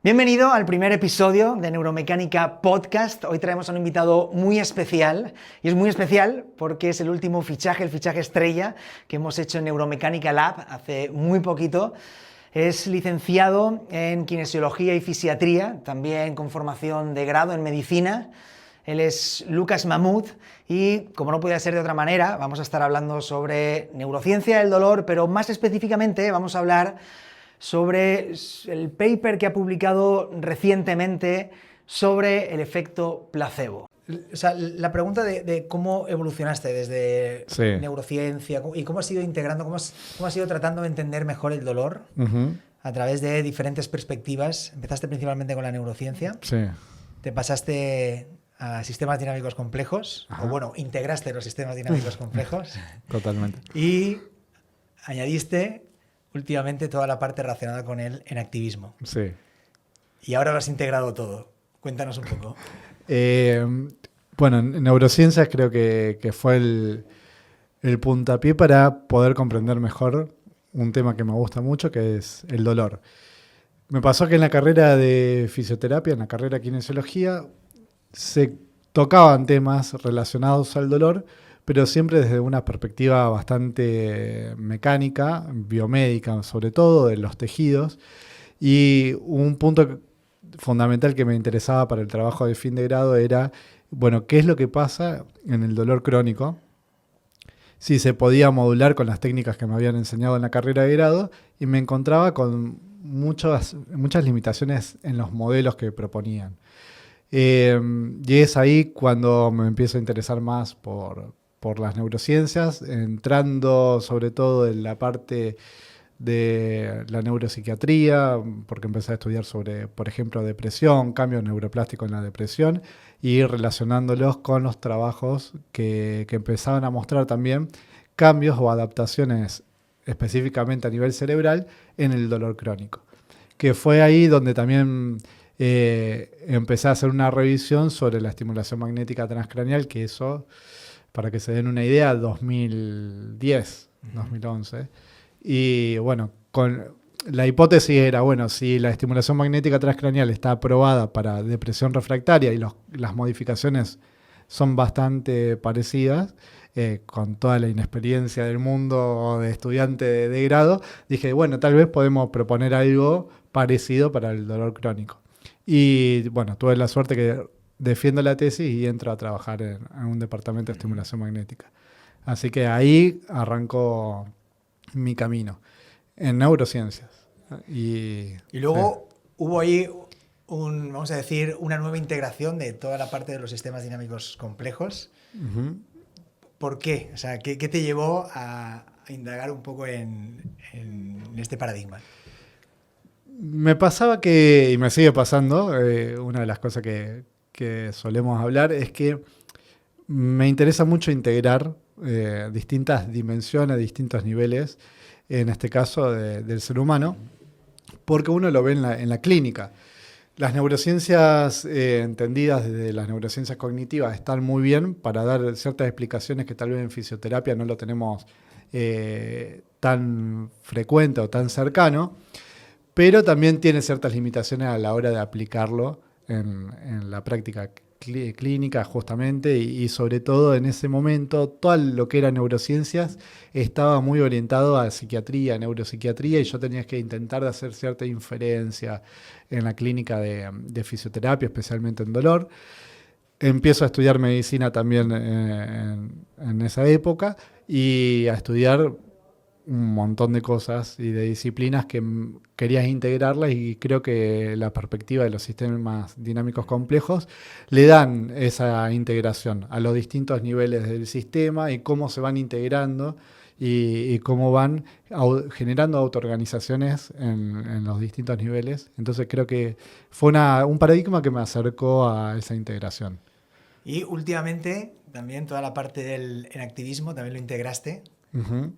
Bienvenido al primer episodio de Neuromecánica Podcast. Hoy traemos a un invitado muy especial, y es muy especial porque es el último fichaje, el fichaje estrella que hemos hecho en Neuromecánica Lab hace muy poquito. Es licenciado en Kinesiología y Fisiatría, también con formación de grado en Medicina. Él es Lucas Mahmoud y, como no podía ser de otra manera, vamos a estar hablando sobre neurociencia del dolor, pero más específicamente vamos a hablar sobre el paper que ha publicado recientemente sobre el efecto placebo. O sea, la pregunta de cómo evolucionaste desde neurociencia y cómo has ido integrando, cómo has ido tratando de entender mejor el dolor a través de diferentes perspectivas. Empezaste principalmente con la neurociencia, te pasaste a sistemas dinámicos complejos, o bueno, integraste los sistemas dinámicos complejos. Totalmente. Y añadiste últimamente toda la parte relacionada con el enactivismo. Sí. Y ahora lo has integrado todo. Cuéntanos un poco. Bueno, en neurociencias creo que fue el puntapié para poder comprender mejor un tema que me gusta mucho, que es el dolor. Me pasó que en la carrera de fisioterapia, en la carrera de kinesiología, se tocaban temas relacionados al dolor, pero siempre desde una perspectiva bastante mecánica, biomédica sobre todo, de los tejidos. Y un punto fundamental que me interesaba para el trabajo de fin de grado era, bueno, ¿qué es lo que pasa en el dolor crónico? Si se podía modular con las técnicas que me habían enseñado en la carrera de grado, y me encontraba con muchas limitaciones en los modelos que proponían. Y es ahí cuando me empiezo a interesar más por las neurociencias, entrando sobre todo en la parte de la neuropsiquiatría, porque empecé a estudiar sobre, por ejemplo, depresión, cambios neuroplásticos en la depresión, y relacionándolos con los trabajos que empezaban a mostrar también cambios o adaptaciones específicamente a nivel cerebral en el dolor crónico. Que fue ahí donde también empecé a hacer una revisión sobre la estimulación magnética transcraneal, que eso, para que se den una idea, 2010, 2011. Y bueno, la hipótesis era, bueno, si la estimulación magnética transcraneal está aprobada para depresión refractaria y las modificaciones son bastante parecidas, con toda la inexperiencia del mundo de estudiante de grado, dije, bueno, tal vez podemos proponer algo parecido para el dolor crónico. Y bueno, tuve la suerte que defiendo la tesis y entro a trabajar en un departamento de estimulación magnética. Así que ahí arrancó mi camino en neurociencias. Y luego hubo ahí vamos a decir, una nueva integración de toda la parte de los sistemas dinámicos complejos. Uh-huh. ¿Por qué? O sea, ¿qué te llevó a indagar un poco en este paradigma? Me pasaba que, y me sigue pasando, una de las cosas que solemos hablar es que me interesa mucho integrar distintas dimensiones, distintos niveles, en este caso del ser humano, porque uno lo ve en la clínica. Las neurociencias entendidas desde las neurociencias cognitivas están muy bien para dar ciertas explicaciones que tal vez en fisioterapia no lo tenemos tan frecuente o tan cercano, pero también tiene ciertas limitaciones a la hora de aplicarlo en la práctica clínica justamente, y sobre todo en ese momento todo lo que era neurociencias estaba muy orientado a psiquiatría, neuropsiquiatría, y yo tenía que intentar de hacer cierta inferencia en la clínica de fisioterapia, especialmente en dolor. Empiezo a estudiar medicina también en esa época, y a estudiar un montón de cosas y de disciplinas que querías integrarlas, y creo que la perspectiva de los sistemas dinámicos complejos le dan esa integración a los distintos niveles del sistema y cómo se van integrando y cómo van generando autoorganizaciones en los distintos niveles. Entonces creo que fue un paradigma que me acercó a esa integración. Y últimamente también toda la parte del enactivismo también lo integraste. Uh-huh.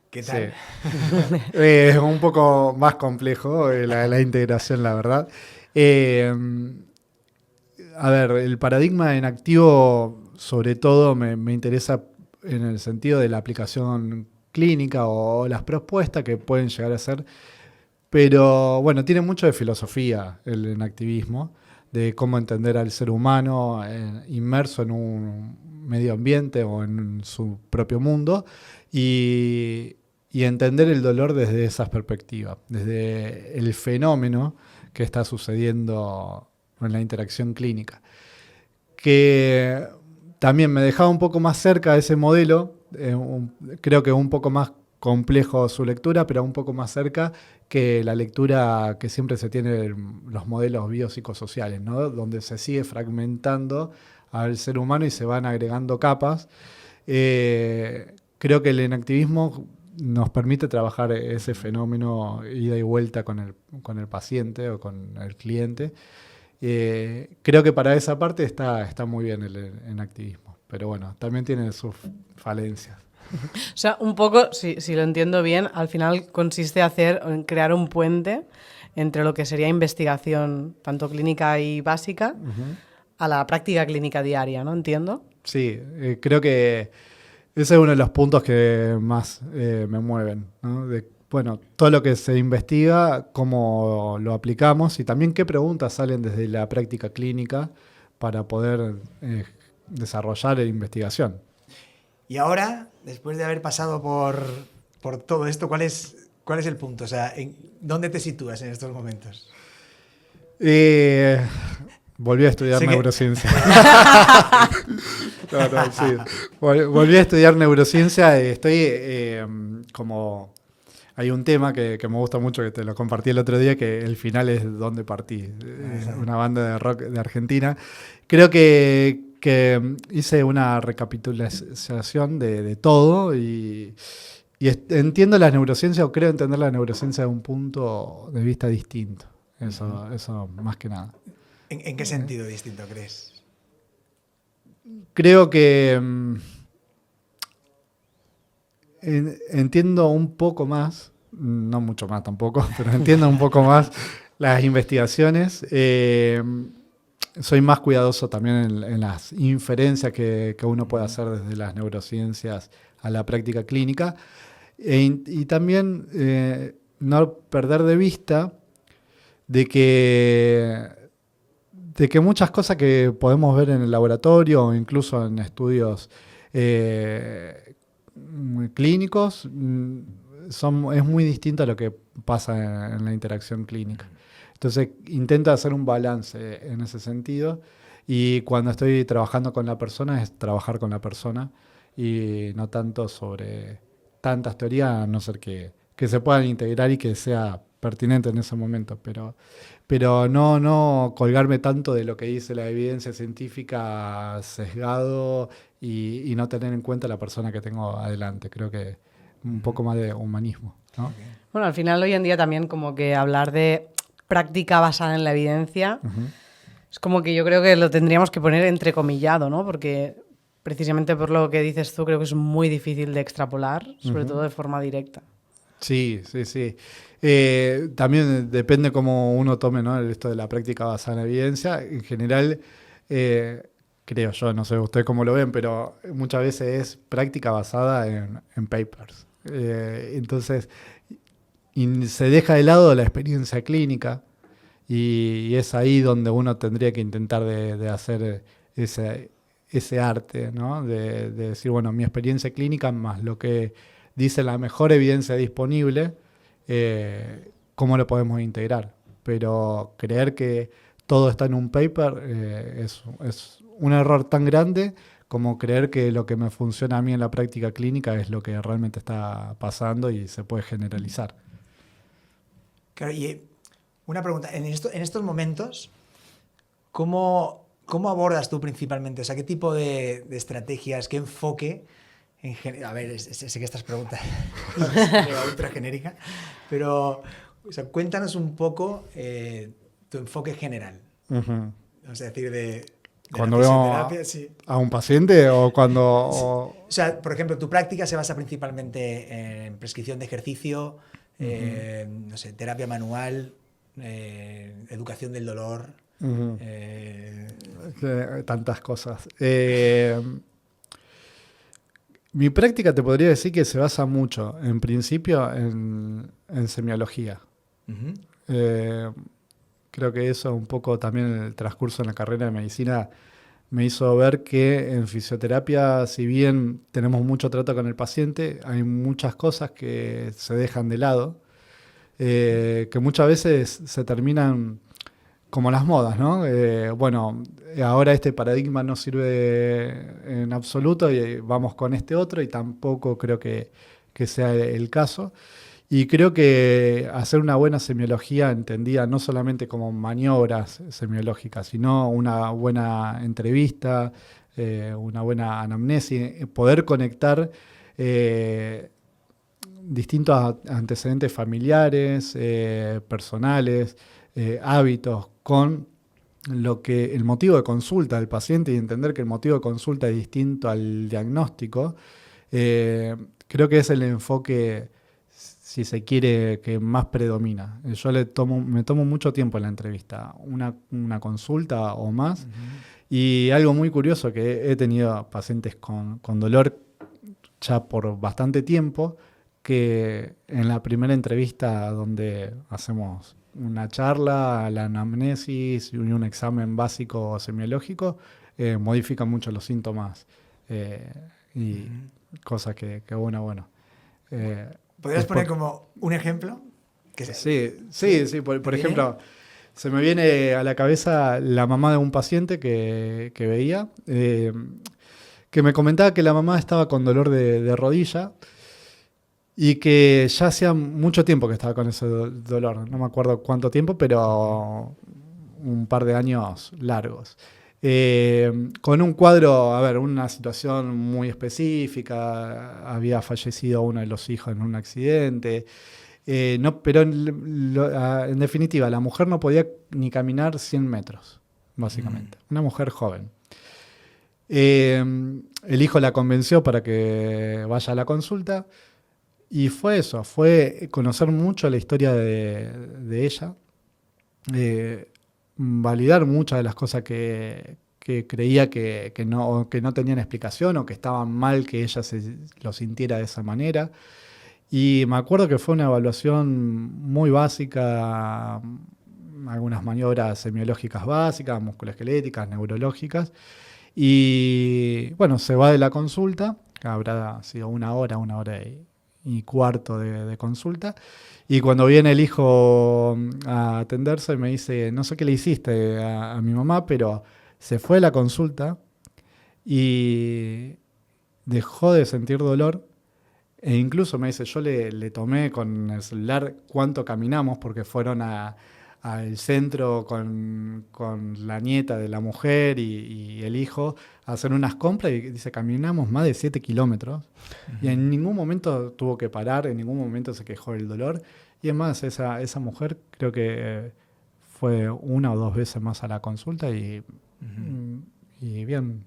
¿Qué tal? Sí. Es un poco más complejo la integración, la verdad. A ver, el paradigma en activo sobre todo me interesa en el sentido de la aplicación clínica o las propuestas que pueden llegar a ser Pero bueno, tiene mucho de filosofía el enactivismo, de cómo entender al ser humano inmerso en un medio ambiente o en su propio mundo y entender el dolor desde esas perspectivas, desde el fenómeno que está sucediendo en la interacción clínica. Que también me dejaba un poco más cerca de ese modelo, creo que un poco más complejo su lectura, pero un poco más cerca que la lectura que siempre se tiene en los modelos biopsicosociales, ¿no? Donde se sigue fragmentando al ser humano y se van agregando capas. Creo que el enactivismo nos permite trabajar ese fenómeno ida y vuelta con el paciente o con el cliente. Creo que para esa parte está muy bien el enactivismo, pero bueno, también tiene sus falencias. O sea, un poco, si lo entiendo bien, al final consiste en crear un puente entre lo que sería investigación, tanto clínica y básica, a la práctica clínica diaria, ¿no? ¿Entiendo? Sí, creo que ese es uno de los puntos que más me mueven, ¿no? Bueno, todo lo que se investiga, cómo lo aplicamos y también qué preguntas salen desde la práctica clínica para poder desarrollar investigación. Y ahora, después de haber pasado por todo esto, ¿cuál es el punto? O sea, ¿dónde te sitúas en estos momentos? Volví a estudiar neurociencia. Sí. Volví a estudiar neurociencia. Estoy como... Hay un tema que me gusta mucho, que te lo compartí el otro día, que el final es Donde partí, una banda de rock de Argentina. Creo que hice una recapitulación de todo y entiendo la neurociencia, o creo entender la neurociencia de un punto de vista distinto. Eso más que nada. ¿En qué sentido distinto crees? Creo que entiendo un poco más, no mucho más tampoco, pero entiendo un poco más las investigaciones. Soy más cuidadoso también en las inferencias que uno puede hacer desde las neurociencias a la práctica clínica. Y también no perder de vista de que muchas cosas que podemos ver en el laboratorio o incluso en estudios clínicos es muy distinto a lo que pasa en la interacción clínica. Entonces intento hacer un balance en ese sentido y cuando estoy trabajando con la persona es trabajar con la persona y no tanto sobre tantas teorías, a no ser que se puedan integrar y que sea pertinente en ese momento, pero no colgarme tanto de lo que dice la evidencia científica sesgado y no tener en cuenta la persona que tengo adelante. Creo que un poco más de humanismo, ¿no? Bueno, al final hoy en día también como que hablar de práctica basada en la evidencia es como que yo creo que lo tendríamos que poner entrecomillado, ¿no? Porque precisamente por lo que dices tú creo que es muy difícil de extrapolar, sobre todo de forma directa. Sí. También depende cómo uno tome, ¿no? Esto de la práctica basada en la evidencia. En general, creo yo, no sé ustedes cómo lo ven, pero muchas veces es práctica basada en papers. Entonces, y se deja de lado la experiencia clínica y es ahí donde uno tendría que intentar de hacer ese arte, ¿no? De decir, bueno, mi experiencia clínica más lo que dice la mejor evidencia disponible, cómo lo podemos integrar. Pero creer que todo está en un paper es un error tan grande como creer que lo que me funciona a mí en la práctica clínica es lo que realmente está pasando y se puede generalizar. Claro, y una pregunta, en estos momentos, ¿cómo abordas tú principalmente? O sea, ¿qué tipo de estrategias, qué enfoque? A ver, sé que estas preguntas es ultra genérica, pero o sea, cuéntanos un poco tu enfoque general. O sea, decir, de cuando veo sí. a un paciente o cuando... O sea, por ejemplo, tu práctica se basa principalmente en prescripción de ejercicio, no sé, terapia manual, educación del dolor. Tantas cosas. Mi práctica te podría decir que se basa mucho, en principio, en semiología. Ujú. Creo que eso un poco también en el transcurso en la carrera de medicina me hizo ver que en fisioterapia, si bien tenemos mucho trato con el paciente, hay muchas cosas que se dejan de lado, que muchas veces se terminan como las modas, ¿no? Bueno, ahora este paradigma no sirve en absoluto y vamos con este otro y tampoco creo que sea el caso. Y creo que hacer una buena semiología entendida no solamente como maniobras semiológicas, sino una buena entrevista, una buena anamnesis, poder conectar distintos antecedentes familiares, personales, hábitos con lo que el motivo de consulta del paciente y entender que el motivo de consulta es distinto al diagnóstico, creo que es el enfoque, si se quiere, que más predomina. Yo me tomo mucho tiempo en la entrevista, una consulta o más, y algo muy curioso que he tenido pacientes con dolor ya por bastante tiempo, que en la primera entrevista donde hacemos una charla, la anamnesis y un examen básico semiológico, modifican mucho los síntomas y cosas que bueno. ¿Podrías Después- poner como un ejemplo? Sí. Por ejemplo, se me viene a la cabeza la mamá de un paciente que veía, que me comentaba que la mamá estaba con dolor de rodilla y que ya hacía mucho tiempo que estaba con ese dolor. No me acuerdo cuánto tiempo, pero un par de años largos. Con un cuadro, a ver, una situación muy específica, había fallecido uno de los hijos en un accidente, pero en definitiva, la mujer no podía ni caminar 100 metros, básicamente. Una mujer joven. El hijo la convenció para que vaya a la consulta y fue eso, fue conocer mucho la historia de ella, validar muchas de las cosas que creía que no tenían explicación o que estaban mal que ella lo sintiera de esa manera. Y me acuerdo que fue una evaluación muy básica, algunas maniobras semiológicas básicas, musculoesqueléticas, neurológicas. Y bueno, se va de la consulta, que habrá sido una hora y cuarto de consulta. Y cuando viene el hijo a atenderse, me dice, no sé qué le hiciste a mi mamá, pero se fue a la consulta y dejó de sentir dolor. E incluso me dice, yo le tomé con el celular cuánto caminamos, porque fueron al centro con la nieta de la mujer y el hijo a hacer unas compras y dice, caminamos más de 7 kilómetros y en ningún momento tuvo que parar, en ningún momento se quejó del dolor. Y es más, esa mujer creo que fue una o dos veces más a la consulta y bien.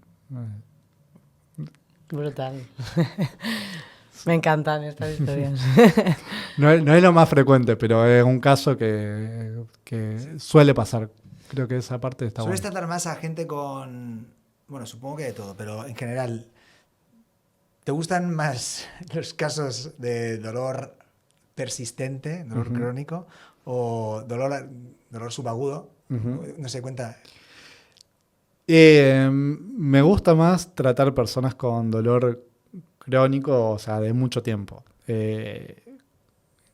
Brutal. Me encantan estas historias. No es lo más frecuente, pero es un caso que suele pasar. Creo que esa parte está ¿Sueles buena. tratar más a gente con, bueno, supongo que de todo, pero en general, ¿te gustan más los casos de dolor persistente, dolor crónico, o dolor subagudo? No sé, cuenta. Me gusta más tratar personas con dolor crónico, o sea, de mucho tiempo.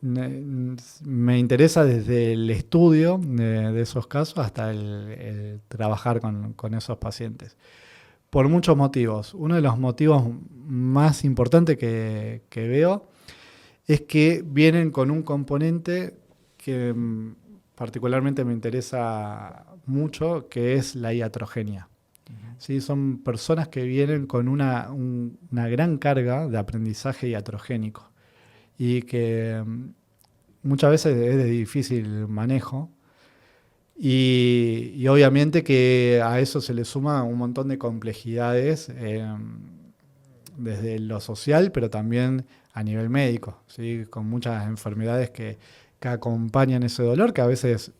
Me interesa desde el estudio de esos casos hasta el trabajar con esos pacientes. Por muchos motivos. Uno de los motivos más importantes que veo es que vienen con un componente que particularmente me interesa mucho, que es la iatrogenia. ¿Sí? Son personas que vienen con una gran carga de aprendizaje iatrogénico y que muchas veces es de difícil manejo y obviamente que a eso se le suma un montón de complejidades desde lo social, pero también a nivel médico, ¿sí? Con muchas enfermedades que acompañan ese dolor, que a veces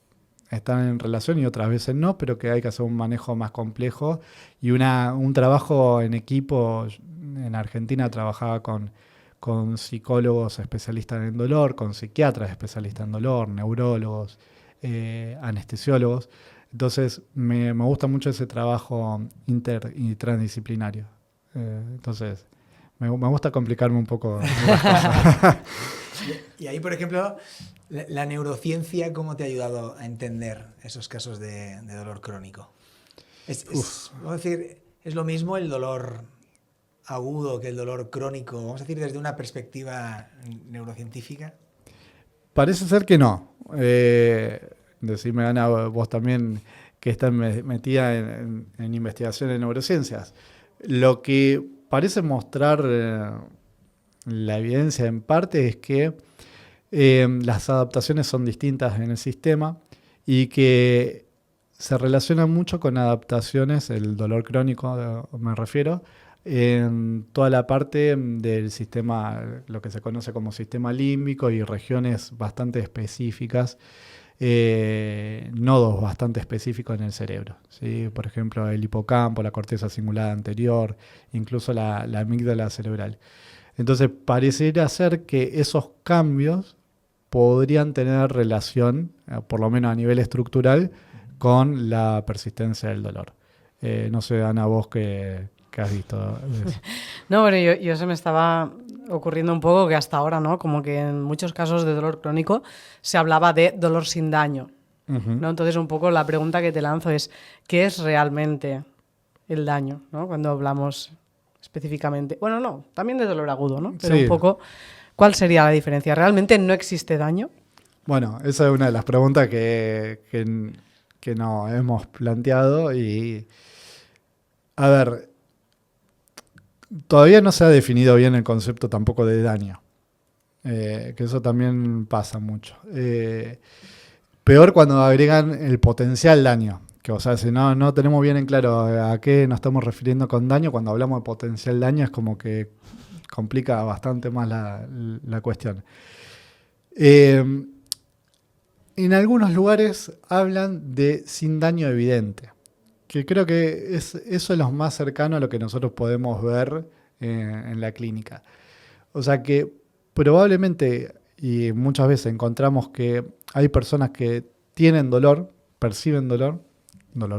están en relación y otras veces no, pero que hay que hacer un manejo más complejo y un trabajo en equipo. En Argentina trabajaba con con psicólogos especialistas en dolor, con psiquiatras especialistas en dolor, neurólogos, anestesiólogos. Entonces me gusta mucho ese trabajo inter y transdisciplinario. Entonces me gusta complicarme un poco las cosas. Y ahí, por ejemplo, la neurociencia, ¿cómo te ha ayudado a entender esos casos de dolor crónico? Vamos a decir, ¿es lo mismo el dolor agudo que el dolor crónico? Vamos a decir, desde una perspectiva neurocientífica. Parece ser que no. Decime, Ana, vos también que estás metida en investigación en neurociencias. Lo que parece mostrar la evidencia en parte es que las adaptaciones son distintas en el sistema y que se relaciona mucho con adaptaciones, el dolor crónico me refiero, en toda la parte del sistema, lo que se conoce como sistema límbico y regiones bastante específicas, nodos bastante específicos en el cerebro, ¿sí? Por ejemplo, el hipocampo, la corteza cingulada anterior, incluso la amígdala cerebral. Entonces, pareciera ser que esos cambios podrían tener relación, por lo menos a nivel estructural, con la persistencia del dolor. No sé, Ana, vos qué has visto. No, bueno, yo se me estaba ocurriendo un poco que hasta ahora, ¿no? Como que en muchos casos de dolor crónico se hablaba de dolor sin daño, ¿no? Entonces, un poco la pregunta que te lanzo es, ¿qué es realmente el daño, ¿no? Cuando hablamos específicamente, bueno, no, también de dolor agudo, ¿no? Pero sí. Un poco, ¿cuál sería la diferencia? ¿Realmente no existe daño? Bueno, esa es una de las preguntas que nos hemos planteado y, a ver, todavía no se ha definido bien el concepto tampoco de daño, que eso también pasa mucho. Peor cuando agregan el potencial daño, que o sea, si no tenemos bien en claro a qué nos estamos refiriendo con daño, cuando hablamos de potencial daño es como que complica bastante más la cuestión. En algunos lugares hablan de sin daño evidente, que creo que eso es lo más cercano a lo que nosotros podemos ver en la clínica. O sea que probablemente, y muchas veces encontramos que hay personas que tienen dolor, perciben dolor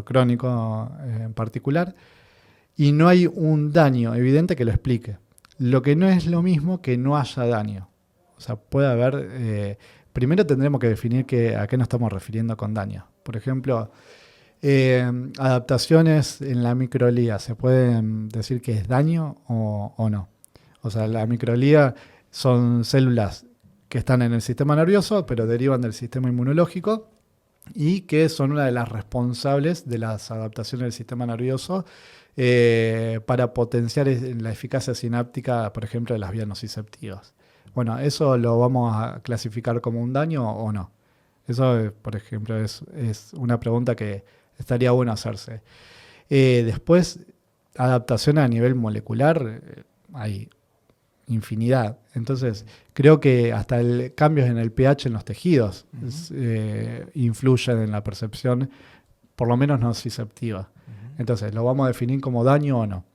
crónico en particular, y no hay un daño evidente que lo explique. Lo que no es lo mismo que no haya daño. O sea, puede haber... primero tendremos que definir a qué nos estamos refiriendo con daño. Por ejemplo, adaptaciones en la microglía, ¿se pueden decir que es daño o no? O sea, la microglía son células que están en el sistema nervioso, pero derivan del sistema inmunológico y que son una de las responsables de las adaptaciones del sistema nervioso para potenciar la eficacia sináptica, por ejemplo, de las vías nociceptivas. Bueno, ¿eso lo vamos a clasificar como un daño o no? Eso, por ejemplo, es una pregunta que estaría bueno hacerse. Después, adaptación a nivel molecular, hay infinidad. Entonces, creo que hasta cambios en el pH en los tejidos influyen en la percepción, por lo menos nociceptiva. Entonces, ¿lo vamos a definir como daño o no?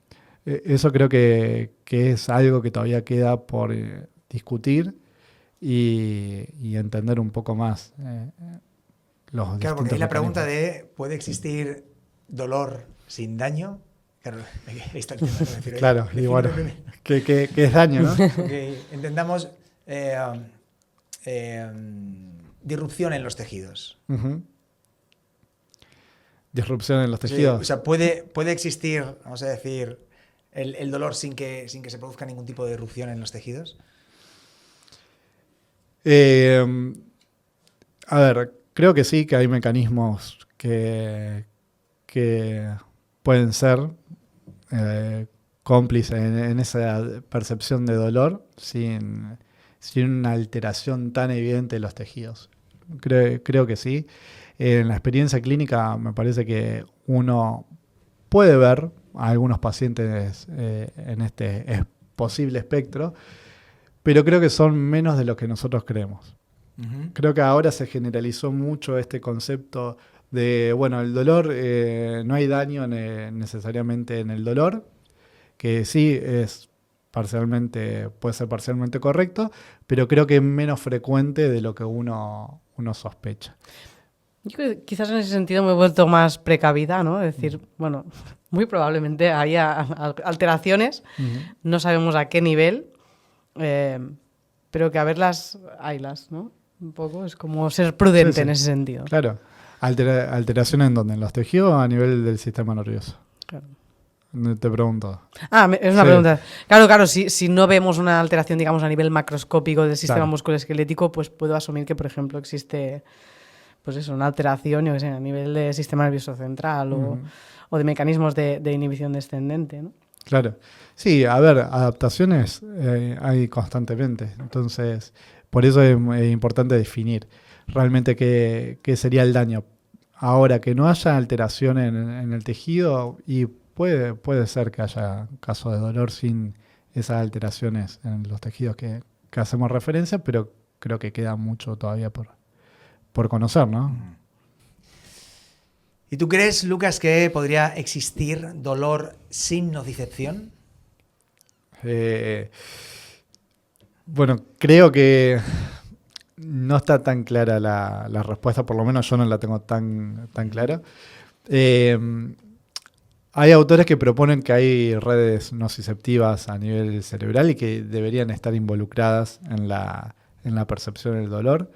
Eso creo que es algo que todavía queda por discutir y entender un poco más los Claro, porque distintos hay la pregunta mecanismos. de ¿puede existir dolor sin daño? Claro, ahí está el tema. Me refiero, Claro, y bueno, que es daño, ¿no? que entendamos disrupción en los tejidos. Uh-huh. Disrupción en los Sí, tejidos. o sea, puede existir, vamos a decir, el dolor sin que se produzca ningún tipo de disrupción en los tejidos. A ver, creo que sí, que hay mecanismos que pueden ser cómplices en esa percepción de dolor sin una alteración tan evidente de los tejidos. Creo que sí. En la experiencia clínica me parece que uno puede ver a algunos pacientes en este posible espectro, pero creo que son menos de lo que nosotros creemos. Uh-huh. Creo que ahora se generalizó mucho este concepto de, bueno, el dolor, no hay daño necesariamente en el dolor, que sí es puede ser parcialmente correcto, pero creo que es menos frecuente de lo que uno sospecha. Yo creo que quizás en ese sentido me he vuelto más precavida, ¿no? Es decir, bueno, muy probablemente haya alteraciones, no sabemos a qué nivel, pero que a verlas, haylas, ¿no? Un poco es como ser prudente en ese sentido. Claro. ¿Alteraciones en dónde? ¿En los tejidos o a nivel del sistema nervioso? Claro. Te pregunto. Es una pregunta. Claro, si no vemos una alteración, digamos, a nivel macroscópico del sistema musculoesquelético, pues puedo asumir que, por ejemplo, existe, pues eso, una alteración, yo qué sé, a nivel del sistema nervioso central o de mecanismos de inhibición descendente, ¿no? Claro. Sí, a ver, adaptaciones hay constantemente. Entonces, por eso es importante definir realmente qué sería el daño. Ahora, que no haya alteración en el tejido y puede ser que haya casos de dolor sin esas alteraciones en los tejidos que hacemos referencia, pero creo que queda mucho todavía por conocer, ¿no? ¿Y tú crees, Lucas, que podría existir dolor sin nocicepción? Bueno, creo que no está tan clara la respuesta, por lo menos yo no la tengo tan clara. Hay autores que proponen que hay redes nociceptivas a nivel cerebral y que deberían estar involucradas en la percepción del dolor.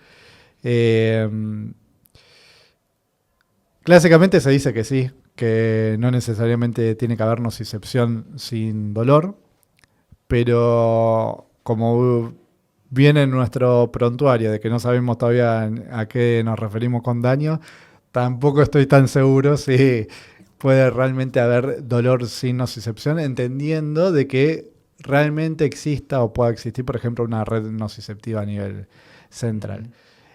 Clásicamente se dice que sí, que no necesariamente tiene que haber nocicepción sin dolor, pero como viene en nuestro prontuario de que no sabemos todavía a qué nos referimos con daño, tampoco estoy tan seguro si puede realmente haber dolor sin nocicepción, entendiendo de que realmente exista o pueda existir, por ejemplo, una red nociceptiva a nivel central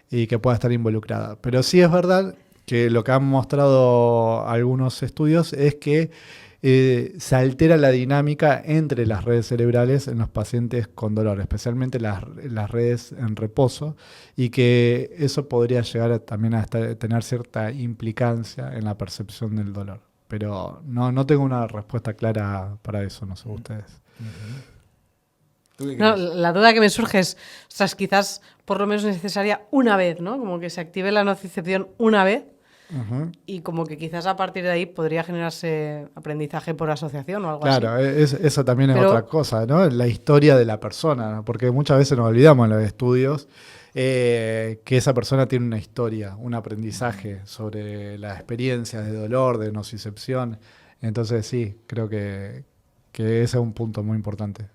y que pueda estar involucrada. Pero sí es verdad que lo que han mostrado algunos estudios es que se altera la dinámica entre las redes cerebrales en los pacientes con dolor, especialmente las redes en reposo, y que eso podría llegar también a tener cierta implicancia en la percepción del dolor. Pero no tengo una respuesta clara para eso, no sé ustedes. No, la duda que me surge es, quizás por lo menos necesaria una vez, ¿no? Como que se active la nocicepción una vez y como que quizás a partir de ahí podría generarse aprendizaje por asociación o algo así. Claro, eso también es otra cosa, ¿no? La historia de la persona, ¿no? Porque muchas veces nos olvidamos en los estudios que esa persona tiene una historia, un aprendizaje sobre las experiencias de dolor, de nocicepción. Entonces sí, creo que ese es un punto muy importante.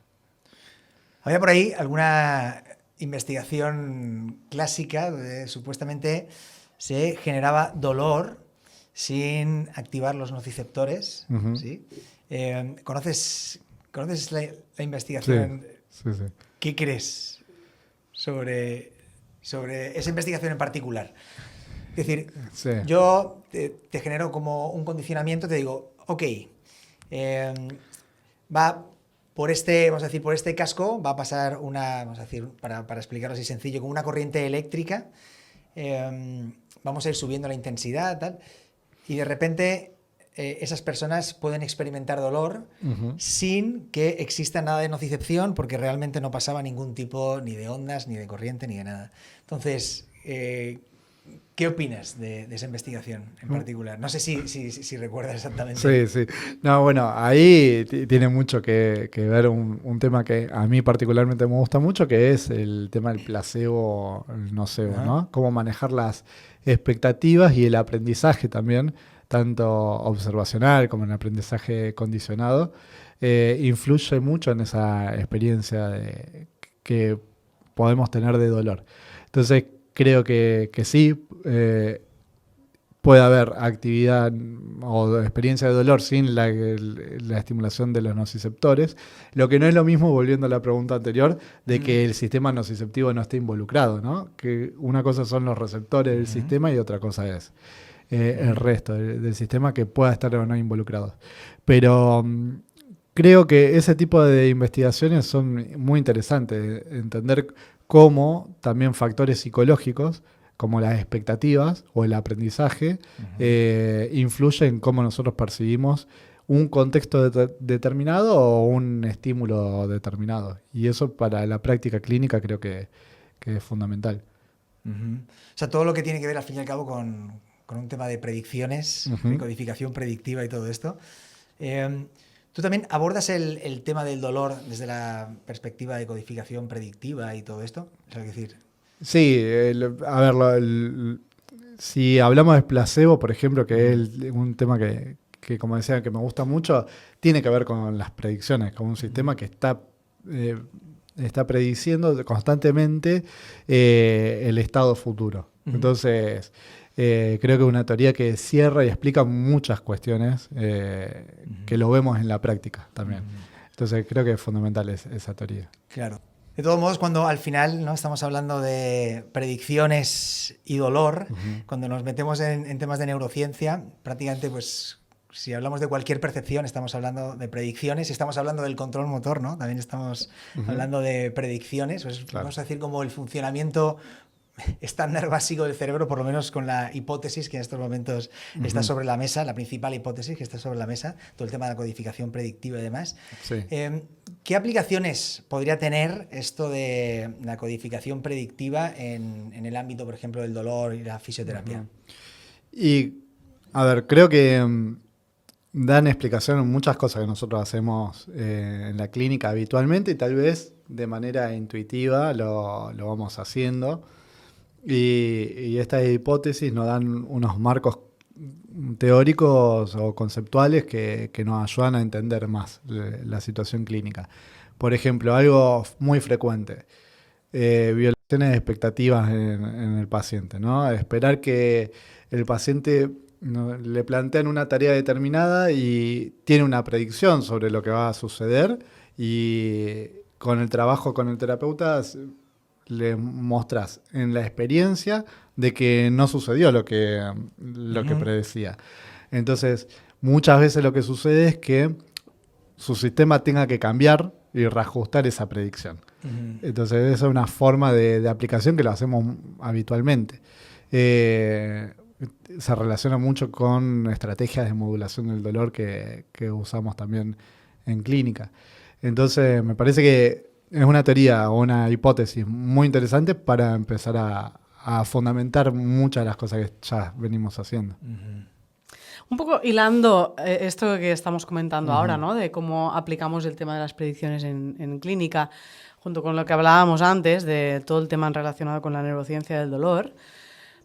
Había por ahí alguna investigación clásica donde supuestamente se generaba dolor sin activar los nociceptores. ¿Sí? ¿Conoces la investigación? Sí. ¿Qué crees sobre esa investigación en particular? Es decir, yo te genero como un condicionamiento, te digo, ok, va por este casco, va a pasar vamos a decir, para explicarlo así sencillo, como una corriente eléctrica, vamos a ir subiendo la intensidad, tal, y de repente esas personas pueden experimentar dolor sin que exista nada de nocicepción, porque realmente no pasaba ningún tipo ni de ondas, ni de corriente, ni de nada. Entonces, ¿qué opinas de esa investigación en particular? No sé si recuerdas exactamente. Sí. No, bueno, ahí tiene mucho que ver un tema que a mí particularmente me gusta mucho, que es el tema del placebo, el nocebo, ¿no? Cómo manejar las expectativas y el aprendizaje también, tanto observacional como en el aprendizaje condicionado, influye mucho en esa experiencia que podemos tener de dolor. Entonces, creo que sí, puede haber actividad o experiencia de dolor sin la estimulación de los nociceptores. Lo que no es lo mismo, volviendo a la pregunta anterior, de que el sistema nociceptivo no esté involucrado, ¿no? Que una cosa son los receptores del sistema y otra cosa es el resto del sistema que pueda estar o no involucrado. Pero creo que ese tipo de investigaciones son muy interesantes, entender cómo también factores psicológicos, como las expectativas o el aprendizaje, influyen en cómo nosotros percibimos un contexto determinado o un estímulo determinado. Y eso para la práctica clínica creo que es fundamental. Uh-huh. O sea, todo lo que tiene que ver al fin y al cabo con un tema de predicciones, de codificación predictiva y todo esto. Tú también abordas el tema del dolor desde la perspectiva de codificación predictiva y todo esto. O sea, es decir... Sí, a ver, si hablamos de placebo, por ejemplo, que es un tema que, como decía, que me gusta mucho, tiene que ver con las predicciones, con un sistema que está prediciendo constantemente el estado futuro. Entonces, creo que es una teoría que cierra y explica muchas cuestiones que lo vemos en la práctica también. Entonces, creo que es fundamental esa teoría. Claro. De todos modos, cuando al final, ¿no?, estamos hablando de predicciones y dolor, cuando nos metemos en temas de neurociencia, prácticamente, pues, si hablamos de cualquier percepción, estamos hablando de predicciones, estamos hablando del control motor, ¿no? También estamos hablando de predicciones, pues, claro, vamos a decir como el funcionamiento estándar básico del cerebro, por lo menos con la hipótesis que en estos momentos está sobre la mesa, la principal hipótesis que está sobre la mesa, todo el tema de la codificación predictiva y demás. Sí. ¿Qué aplicaciones podría tener esto de la codificación predictiva en el ámbito, por ejemplo, del dolor y la fisioterapia? Y, a ver, creo que dan explicación en muchas cosas que nosotros hacemos en la clínica habitualmente y tal vez de manera intuitiva lo vamos haciendo. Y estas hipótesis nos dan unos marcos teóricos o conceptuales que nos ayudan a entender más la situación clínica. Por ejemplo, algo muy frecuente, violaciones de expectativas en el paciente, ¿no? Esperar que el paciente le plantean una tarea determinada y tiene una predicción sobre lo que va a suceder y con el trabajo con el terapeuta le mostrás en la experiencia de que no sucedió lo que predecía. Entonces, muchas veces lo que sucede es que su sistema tenga que cambiar y reajustar esa predicción. Entonces, esa es una forma de aplicación que lo hacemos habitualmente. Se relaciona mucho con estrategias de modulación del dolor que usamos también en clínica. Entonces, me parece que es una teoría o una hipótesis muy interesante para empezar a fundamentar muchas de las cosas que ya venimos haciendo. Un poco hilando esto que estamos comentando ahora, ¿no? De cómo aplicamos el tema de las predicciones en clínica, junto con lo que hablábamos antes de todo el tema relacionado con la neurociencia del dolor.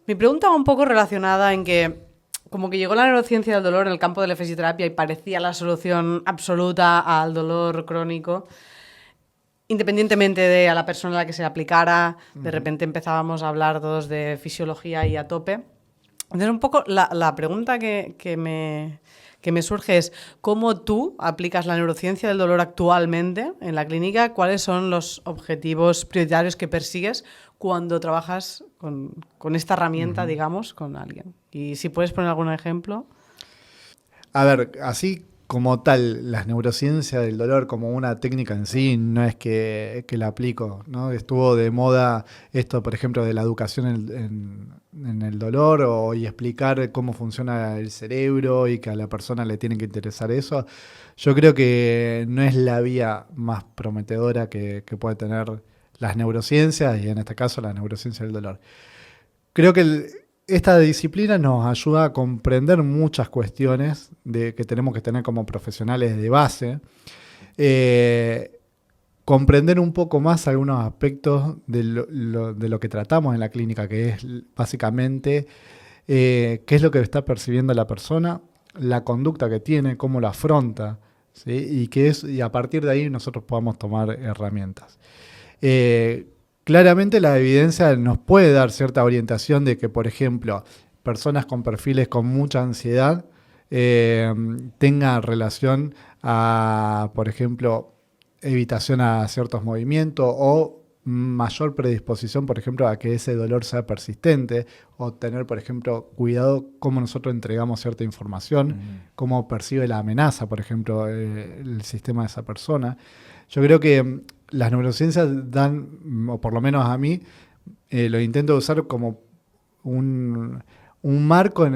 Mi pregunta va un poco relacionada en que como que llegó la neurociencia del dolor en el campo de la fisioterapia y parecía la solución absoluta al dolor crónico. Independientemente de a la persona a la que se aplicara, de repente empezábamos a hablar todos de fisiología y a tope. Entonces, un poco la pregunta que me surge es ¿cómo tú aplicas la neurociencia del dolor actualmente en la clínica? ¿Cuáles son los objetivos prioritarios que persigues cuando trabajas con esta herramienta, digamos, con alguien? Y si puedes poner algún ejemplo. A ver, así como tal, las neurociencias del dolor como una técnica en sí, no es que la aplico, ¿no? Estuvo de moda esto, por ejemplo, de la educación en el dolor y explicar cómo funciona el cerebro y que a la persona le tiene que interesar eso. Yo creo que no es la vía más prometedora que puede tener las neurociencias y en este caso la neurociencia del dolor. Creo que esta disciplina nos ayuda a comprender muchas cuestiones que tenemos que tener como profesionales de base, comprender un poco más algunos aspectos de lo que tratamos en la clínica, que es básicamente qué es lo que está percibiendo la persona, la conducta que tiene, cómo lo afronta, ¿sí? Y a partir de ahí nosotros podamos tomar herramientas. Claramente la evidencia nos puede dar cierta orientación de que, por ejemplo, personas con perfiles con mucha ansiedad tengan relación a, por ejemplo, evitación a ciertos movimientos o mayor predisposición, por ejemplo, a que ese dolor sea persistente o tener, por ejemplo, cuidado cómo nosotros entregamos cierta información, cómo percibe la amenaza, por ejemplo, el sistema de esa persona. Yo creo que las neurociencias dan, o por lo menos a mí, lo intento usar como un marco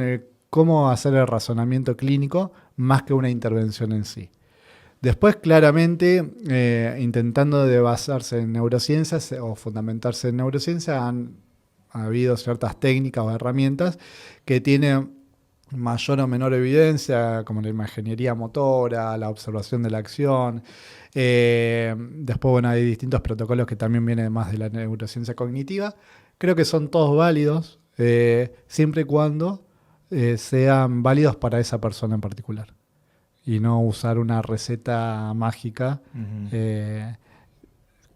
cómo hacer el razonamiento clínico más que una intervención en sí. Después, claramente, intentando de basarse en neurociencias o fundamentarse en neurociencia, ha habido ciertas técnicas o herramientas que tienen mayor o menor evidencia, como la imaginería motora, la observación de la acción. Después, bueno, hay distintos protocolos que también vienen más de la neurociencia cognitiva. Creo que son todos válidos, siempre y cuando sean válidos para esa persona en particular. Y no usar una receta mágica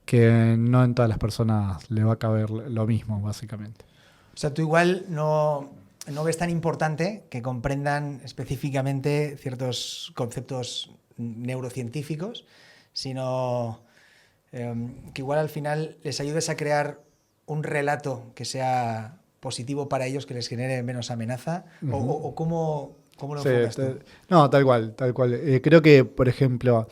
que no en todas las personas le va a caber lo mismo, básicamente. O sea, tú igual no ves tan importante que comprendan específicamente ciertos conceptos neurocientíficos, sino que igual al final les ayudes a crear un relato que sea positivo para ellos, que les genere menos amenaza, o ¿cómo lo enfocas tú? No, tal cual. Creo que, por ejemplo,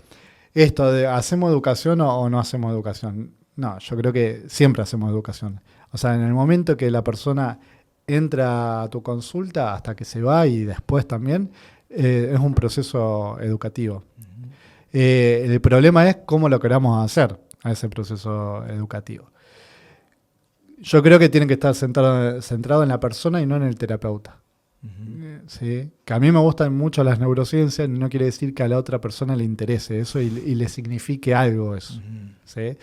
esto de ¿hacemos educación o no hacemos educación? No, yo creo que siempre hacemos educación. O sea, en el momento que la persona entra a tu consulta hasta que se va y después también, es un proceso educativo. El problema es cómo lo queramos hacer a ese proceso educativo. Yo creo que tiene que estar centrado en la persona y no en el terapeuta. ¿Sí? Que a mí me gustan mucho las neurociencias, no quiere decir que a la otra persona le interese eso y le signifique algo eso. ¿Sí?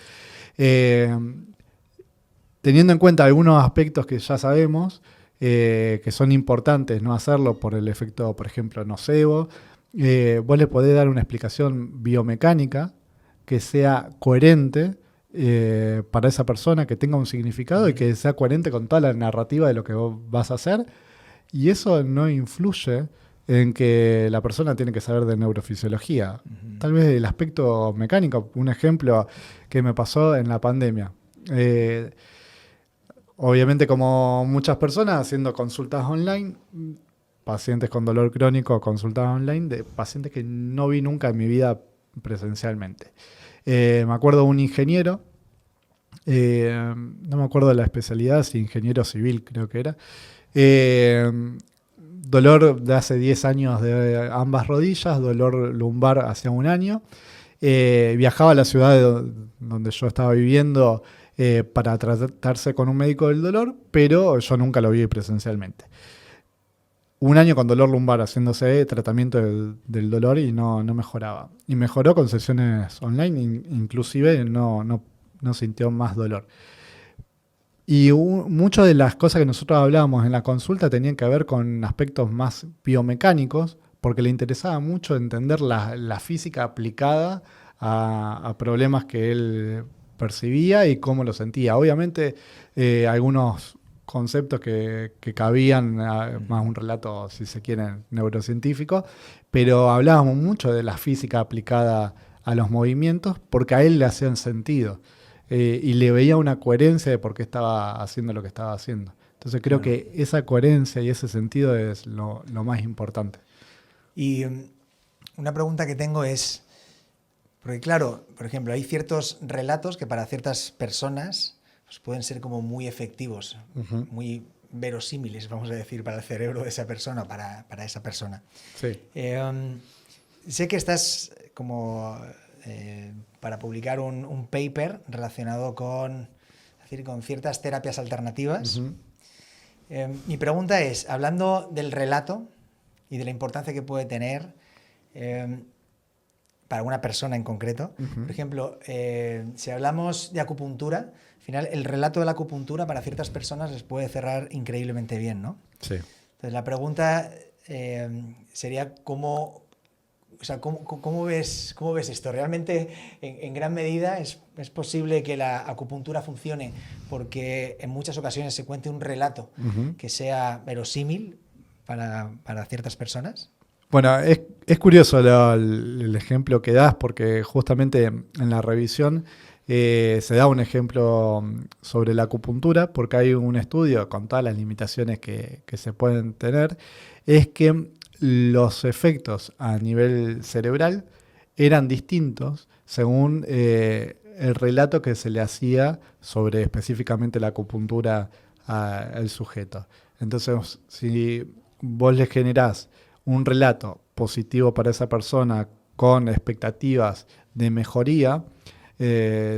Teniendo en cuenta algunos aspectos que ya sabemos, que son importantes no hacerlo por el efecto, por ejemplo, nocebo, vos le podés dar una explicación biomecánica que sea coherente para esa persona, que tenga un significado y que sea coherente con toda la narrativa de lo que vos vas a hacer. Y eso no influye en que la persona tiene que saber de neurofisiología. Tal vez el aspecto mecánico, un ejemplo que me pasó en la pandemia. Obviamente, como muchas personas, haciendo consultas online, pacientes con dolor crónico, consultas online, de pacientes que no vi nunca en mi vida presencialmente. Me acuerdo de un ingeniero, no me acuerdo de la especialidad, si ingeniero civil creo que era, dolor de hace 10 años de ambas rodillas, dolor lumbar hace un año. Viajaba a la ciudad donde yo estaba viviendo para tratarse con un médico del dolor, pero yo nunca lo vi presencialmente. Un año con dolor lumbar haciéndose tratamiento del dolor y no mejoraba. Y mejoró con sesiones online, inclusive no sintió más dolor. Y muchas de las cosas que nosotros hablábamos en la consulta tenían que ver con aspectos más biomecánicos, porque le interesaba mucho entender la física aplicada a problemas que él percibía y cómo lo sentía. Obviamente, algunos conceptos que cabían más un relato, si se quiere, neurocientífico, pero hablábamos mucho de la física aplicada a los movimientos porque a él le hacían sentido. Y le veía una coherencia de por qué estaba haciendo lo que estaba haciendo. Entonces creo que esa coherencia y ese sentido es lo más importante. Y una pregunta que tengo es, porque claro, por ejemplo, hay ciertos relatos que para ciertas personas pues pueden ser como muy efectivos, muy verosímiles, vamos a decir, para el cerebro de esa persona, para esa persona. Sí. Sé que estás como para publicar un paper relacionado con ciertas terapias alternativas. Mi pregunta es, hablando del relato y de la importancia que puede tener para una persona en concreto, por ejemplo, si hablamos de acupuntura, al final el relato de la acupuntura para ciertas personas les puede cerrar increíblemente bien, ¿no? Sí. Entonces la pregunta sería ¿cómo ves esto? ¿Realmente en gran medida es posible que la acupuntura funcione porque en muchas ocasiones se cuente un relato que sea verosímil para ciertas personas? Bueno, es curioso el ejemplo que das porque justamente en la revisión se da un ejemplo sobre la acupuntura porque hay un estudio con todas las limitaciones que se pueden tener, es que los efectos a nivel cerebral eran distintos según el relato que se le hacía sobre específicamente la acupuntura al sujeto. Entonces, si vos le generás un relato positivo para esa persona con expectativas de mejoría,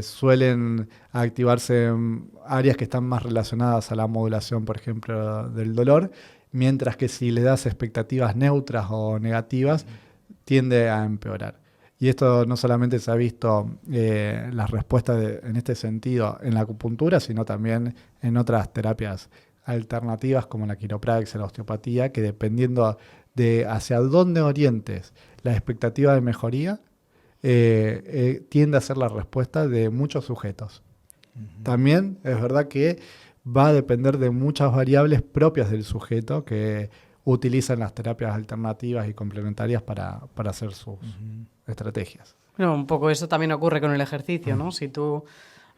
suelen activarse áreas que están más relacionadas a la modulación, por ejemplo, del dolor, mientras que si le das expectativas neutras o negativas, tiende a empeorar. Y esto no solamente se ha visto las respuestas en este sentido en la acupuntura, sino también en otras terapias alternativas como la quiropraxia, la osteopatía, que dependiendo de hacia dónde orientes la expectativa de mejoría, tiende a ser la respuesta de muchos sujetos. También es verdad que va a depender de muchas variables propias del sujeto que utilizan las terapias alternativas y complementarias para hacer sus estrategias. Bueno, un poco eso también ocurre con el ejercicio, ¿no? Si tú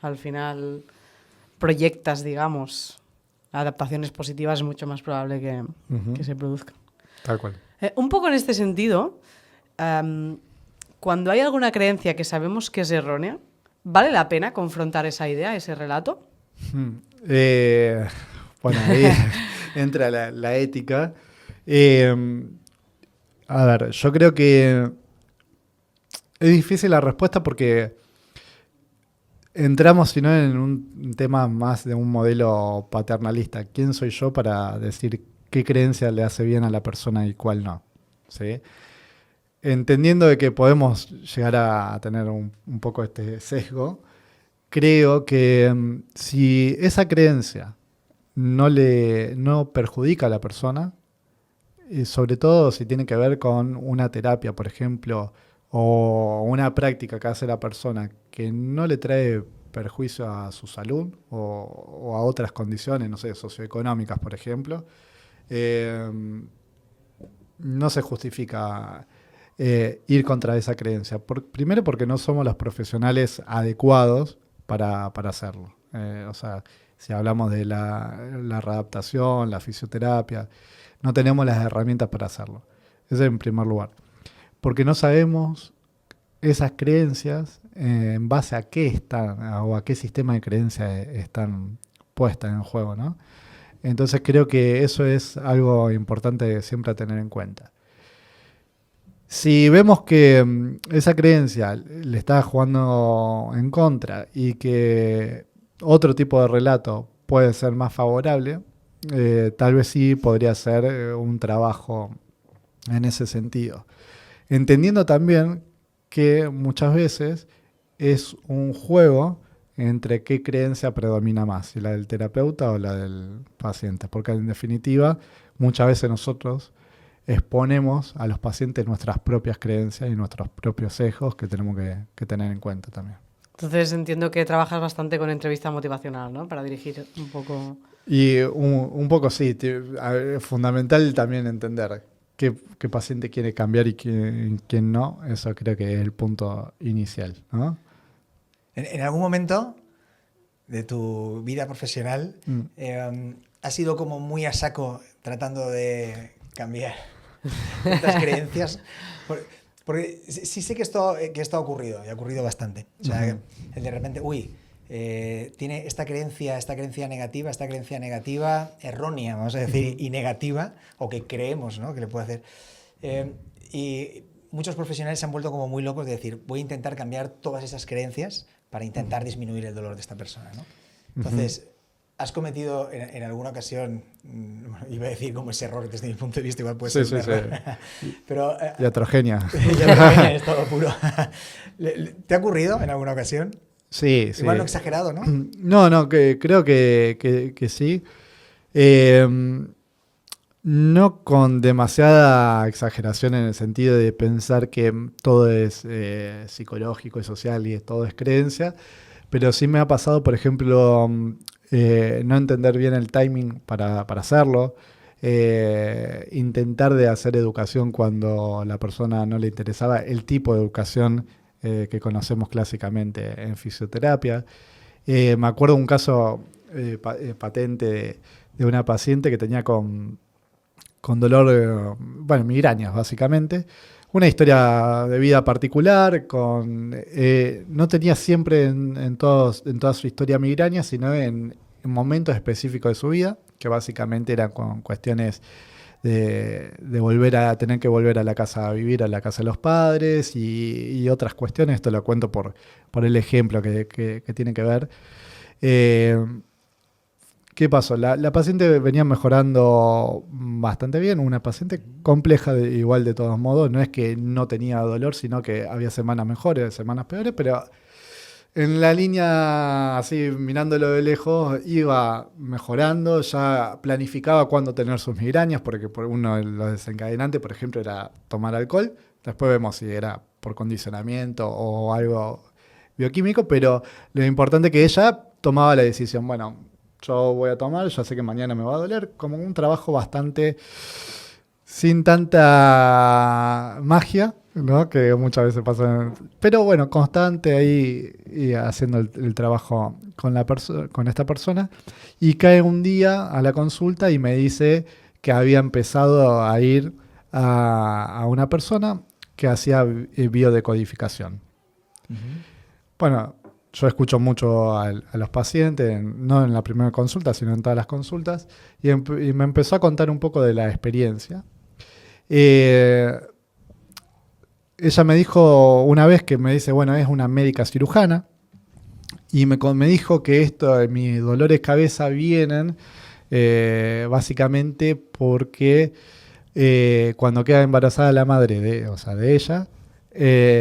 al final proyectas, digamos, adaptaciones positivas, es mucho más probable que se produzcan. Tal cual. Un poco en este sentido, cuando hay alguna creencia que sabemos que es errónea, ¿vale la pena confrontar esa idea, ese relato? Bueno, ahí entra la ética. A ver, yo creo que es difícil la respuesta porque entramos, si no, en un tema más de un modelo paternalista. ¿Quién soy yo para decir qué creencia le hace bien a la persona y cuál no? ¿Sí? Entendiendo de que podemos llegar a tener un poco este sesgo, creo que si esa creencia no perjudica a la persona, y sobre todo si tiene que ver con una terapia, por ejemplo, o una práctica que hace la persona que no le trae perjuicio a su salud o a otras condiciones, no sé, socioeconómicas, por ejemplo, no se justifica ir contra esa creencia. Primero porque no somos los profesionales adecuados para hacerlo. O sea, si hablamos de la readaptación, la fisioterapia, no tenemos las herramientas para hacerlo. Eso en primer lugar. Porque no sabemos esas creencias en base a qué están o a qué sistema de creencias están puestas en juego, ¿no? Entonces creo que eso es algo importante siempre a tener en cuenta. Si vemos que esa creencia le está jugando en contra y que otro tipo de relato puede ser más favorable, tal vez sí podría ser un trabajo en ese sentido. Entendiendo también que muchas veces es un juego entre qué creencia predomina más, si la del terapeuta o la del paciente, porque en definitiva muchas veces nosotros exponemos a los pacientes nuestras propias creencias y nuestros propios sesgos que tenemos que tener en cuenta también. Entonces entiendo que trabajas bastante con entrevista motivacional, ¿no? Para dirigir un poco... Y un poco sí, es fundamental también entender qué paciente quiere cambiar y quién no. Eso creo que es el punto inicial, ¿no? ¿En algún momento de tu vida profesional has sido como muy a saco tratando de cambiar estas creencias? Porque sí sé que esto ha ocurrido, y ha ocurrido bastante. O sea, el de repente, tiene esta creencia negativa, errónea, vamos a decir, y negativa, o que creemos, ¿no?, que le puede hacer. Y muchos profesionales se han vuelto como muy locos de decir, voy a intentar cambiar todas esas creencias para intentar disminuir el dolor de esta persona, ¿no? Entonces, ¿has cometido en alguna ocasión, iba a decir como ese error desde mi punto de vista, igual puede ser un error, pero... Iatrogenia. Iatrogenia en estado puro. ¿Te ha ocurrido en alguna ocasión? Sí, Igual sí. no exagerado, ¿no? No, creo que sí. No con demasiada exageración en el sentido de pensar que todo es psicológico y social y todo es creencia, pero sí me ha pasado, por ejemplo, no entender bien el timing para hacerlo, intentar de hacer educación cuando la persona no le interesaba, el tipo de educación que conocemos clásicamente en fisioterapia. Me acuerdo un caso patente de una paciente que tenía con dolor, migrañas básicamente, una historia de vida particular, no tenía siempre en toda su historia migrañas, sino en momentos específicos de su vida, que básicamente eran con cuestiones de volver a tener que volver a la casa a vivir, a la casa de los padres y otras cuestiones. Esto lo cuento por el ejemplo que tiene que ver. ¿Qué pasó? La paciente venía mejorando bastante bien, una paciente compleja igual de todos modos, no es que no tenía dolor, sino que había semanas mejores, semanas peores, pero en la línea, así mirándolo de lejos, iba mejorando, ya planificaba cuándo tener sus migrañas, porque por uno de los desencadenantes, por ejemplo, era tomar alcohol, después vemos si era por condicionamiento o algo bioquímico, pero lo importante es que ella tomaba la decisión, bueno, yo voy a tomar, ya sé que mañana me va a doler, como un trabajo bastante sin tanta magia, ¿no? Que muchas veces pasa, pero bueno, constante ahí y haciendo el trabajo con esta persona. Y cae un día a la consulta y me dice que había empezado a ir a una persona que hacía biodecodificación. Uh-huh. Bueno, yo escucho mucho a los pacientes, no en la primera consulta, sino en todas las consultas, y me empezó a contar un poco de la experiencia. Ella me dijo una vez que me dice, bueno, es una médica cirujana, y me dijo que mis dolores de cabeza vienen básicamente porque cuando queda embarazada la madre de ella,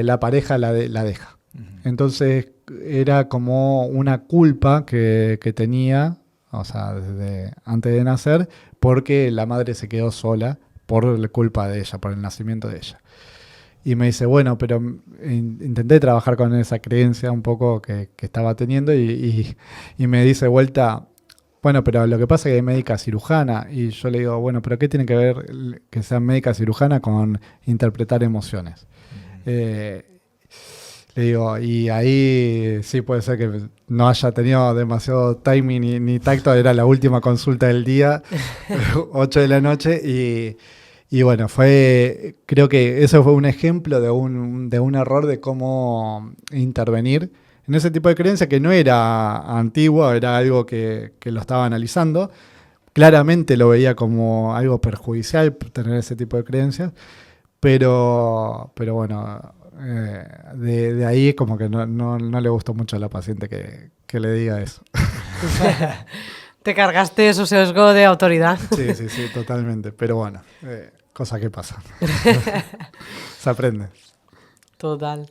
la pareja la deja. Uh-huh. Entonces era como una culpa que tenía, o sea, desde antes de nacer, porque la madre se quedó sola por la culpa de ella, por el nacimiento de ella. Y me dice, bueno, pero intenté trabajar con esa creencia un poco que estaba teniendo y me dice vuelta, bueno, pero lo que pasa es que es médica cirujana. Y yo le digo, bueno, pero ¿qué tiene que ver que sea médica cirujana con interpretar emociones? Uh-huh. Le digo, y ahí sí puede ser que no haya tenido demasiado timing ni tacto, era la última consulta del día, 8 de la noche, y bueno, creo que eso fue un ejemplo de un error de cómo intervenir en ese tipo de creencia que no era antigua, era algo que lo estaba analizando. Claramente lo veía como algo perjudicial tener ese tipo de creencias, pero bueno, de ahí como que no le gustó mucho a la paciente que le diga eso. Te cargaste su sesgo de autoridad. Sí, totalmente. Pero bueno, cosa que pasa. Se aprende. Total.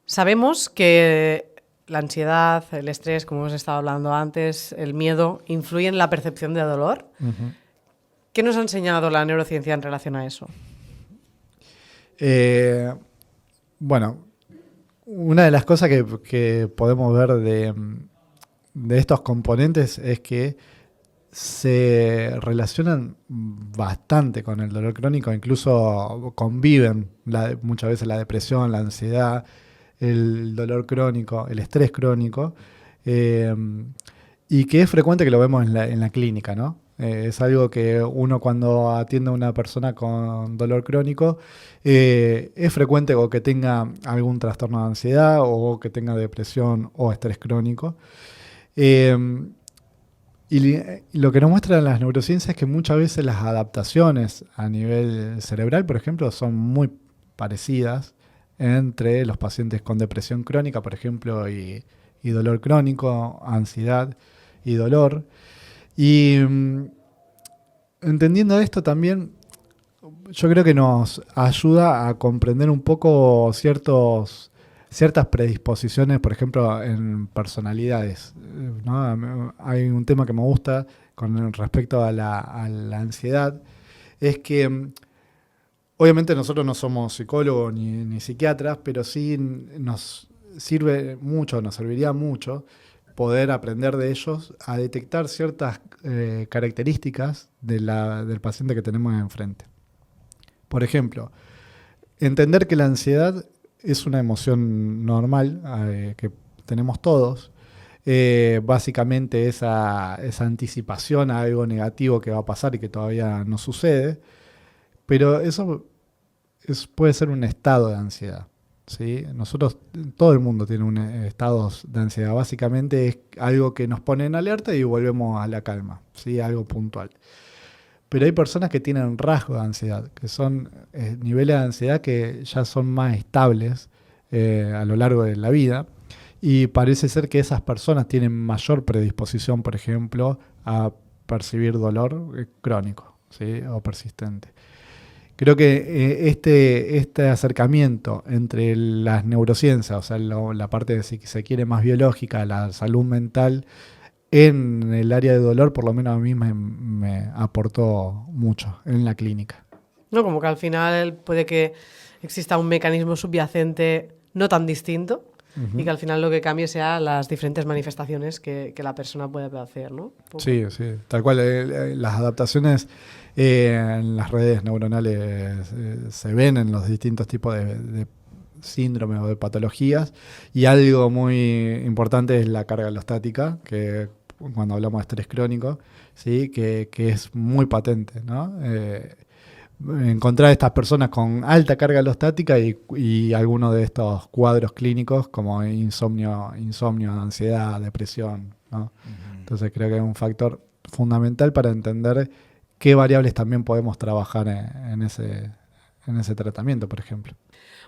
Sabemos que la ansiedad, el estrés, como hemos estado hablando antes, el miedo, influyen en la percepción de dolor. Uh-huh. ¿Qué nos ha enseñado la neurociencia en relación a eso? Bueno, una de las cosas que podemos ver de estos componentes es que se relacionan bastante con el dolor crónico, incluso conviven muchas veces la depresión, la ansiedad, el dolor crónico, el estrés crónico, y que es frecuente que lo vemos en la clínica, ¿no? Es algo que uno cuando atiende a una persona con dolor crónico es frecuente o que tenga algún trastorno de ansiedad o que tenga depresión o estrés crónico. Y lo que nos muestran las neurociencias es que muchas veces las adaptaciones a nivel cerebral, por ejemplo, son muy parecidas entre los pacientes con depresión crónica, por ejemplo, y dolor crónico, ansiedad y dolor. Y entendiendo esto también, yo creo que nos ayuda a comprender un poco ciertas predisposiciones, por ejemplo, en personalidades, ¿no? Hay un tema que me gusta con respecto a la ansiedad, es que obviamente nosotros no somos psicólogos ni psiquiatras, pero sí nos sirve mucho, nos serviría mucho poder aprender de ellos a detectar ciertas características del paciente que tenemos enfrente. Por ejemplo, entender que la ansiedad es una emoción normal que tenemos todos. Básicamente esa anticipación a algo negativo que va a pasar y que todavía no sucede. Pero eso puede ser un estado de ansiedad, ¿sí? Todo el mundo tiene estados de ansiedad. Básicamente es algo que nos pone en alerta y volvemos a la calma, ¿sí? Algo puntual. pero hay personas que tienen rasgos de ansiedad, que son niveles de ansiedad que ya son más estables a lo largo de la vida, y parece ser que esas personas tienen mayor predisposición, por ejemplo, a percibir dolor crónico, ¿sí? O persistente. Creo que este acercamiento entre las neurociencias, o sea, la parte de, si se quiere, más biológica, la salud mental, en el área de dolor, por lo menos a mí me aportó mucho en la clínica. No, como que al final puede que exista un mecanismo subyacente no tan distinto, y que al final lo que cambie sea las diferentes manifestaciones que la persona puede hacer, ¿no? Sí, tal cual. Las adaptaciones en las redes neuronales se ven en los distintos tipos de síndromes o de patologías, y algo muy importante es la carga alostática, que cuando hablamos de estrés crónico, ¿sí? que es muy patente, ¿no? Encontrar a estas personas con alta carga alostática y algunos de estos cuadros clínicos como insomnio, ansiedad, depresión, ¿no? Entonces creo que es un factor fundamental para entender qué variables también podemos trabajar en ese tratamiento, por ejemplo.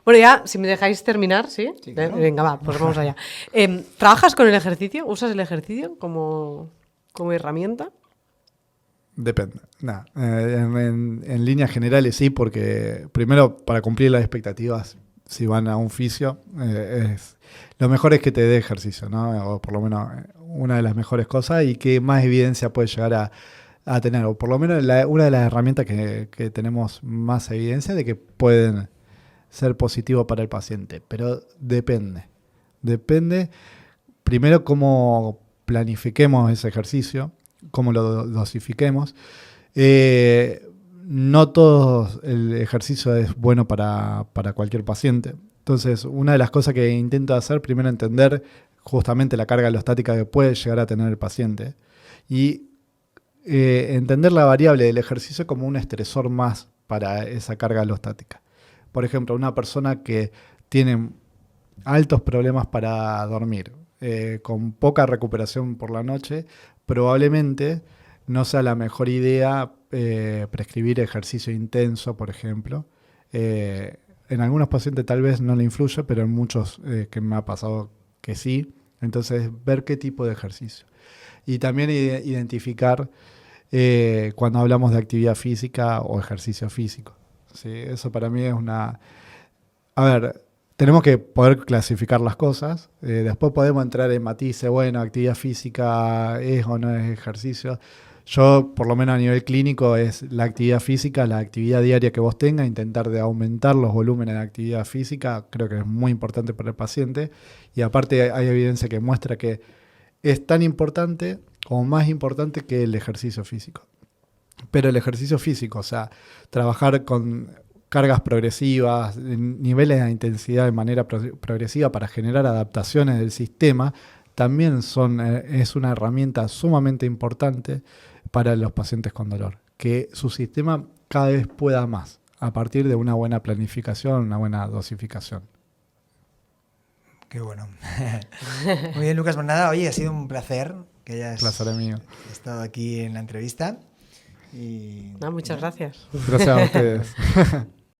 Bueno, ya, si me dejáis terminar, ¿sí? Claro. Venga, va, pues vamos allá. ¿Trabajas con el ejercicio? ¿Usas el ejercicio como herramienta? Depende. En líneas generales sí, porque primero, para cumplir las expectativas, si van a un fisio, lo mejor es que te dé ejercicio, ¿no? O por lo menos una de las mejores cosas, y que más evidencia puede llegar a tener, o por lo menos una de las herramientas que tenemos más evidencia de que pueden ser positivos para el paciente. Pero depende primero cómo planifiquemos ese ejercicio, cómo lo dosifiquemos. No todo el ejercicio es bueno para cualquier paciente. Entonces, una de las cosas que intento hacer, primero entender justamente la carga alostática que puede llegar a tener el paciente, y entender la variable del ejercicio como un estresor más para esa carga alostática. Por ejemplo, una persona que tiene altos problemas para dormir, con poca recuperación por la noche, probablemente no sea la mejor idea prescribir ejercicio intenso, por ejemplo. En algunos pacientes tal vez no le influye, pero en muchos que me ha pasado que sí. Entonces, ver qué tipo de ejercicio. Y también identificar cuando hablamos de actividad física o ejercicio físico. ¿Sí? Eso para mí es una... A ver, tenemos que poder clasificar las cosas. Después podemos entrar en matices, bueno, actividad física es o no es ejercicio. Yo, por lo menos a nivel clínico, es la actividad física, la actividad diaria que vos tengas, intentar de aumentar los volúmenes de actividad física, creo que es muy importante para el paciente. Y aparte hay evidencia que muestra que es tan importante o más importante que el ejercicio físico. Pero el ejercicio físico, o sea, trabajar con cargas progresivas, niveles de intensidad de manera progresiva para generar adaptaciones del sistema, también es una herramienta sumamente importante para los pacientes con dolor. Que su sistema cada vez pueda más a partir de una buena planificación, una buena dosificación. Qué bueno. Muy bien, Lucas, pues nada, oye, ha sido un placer que hayas estado aquí en la entrevista. Muchas gracias. Gracias a ustedes.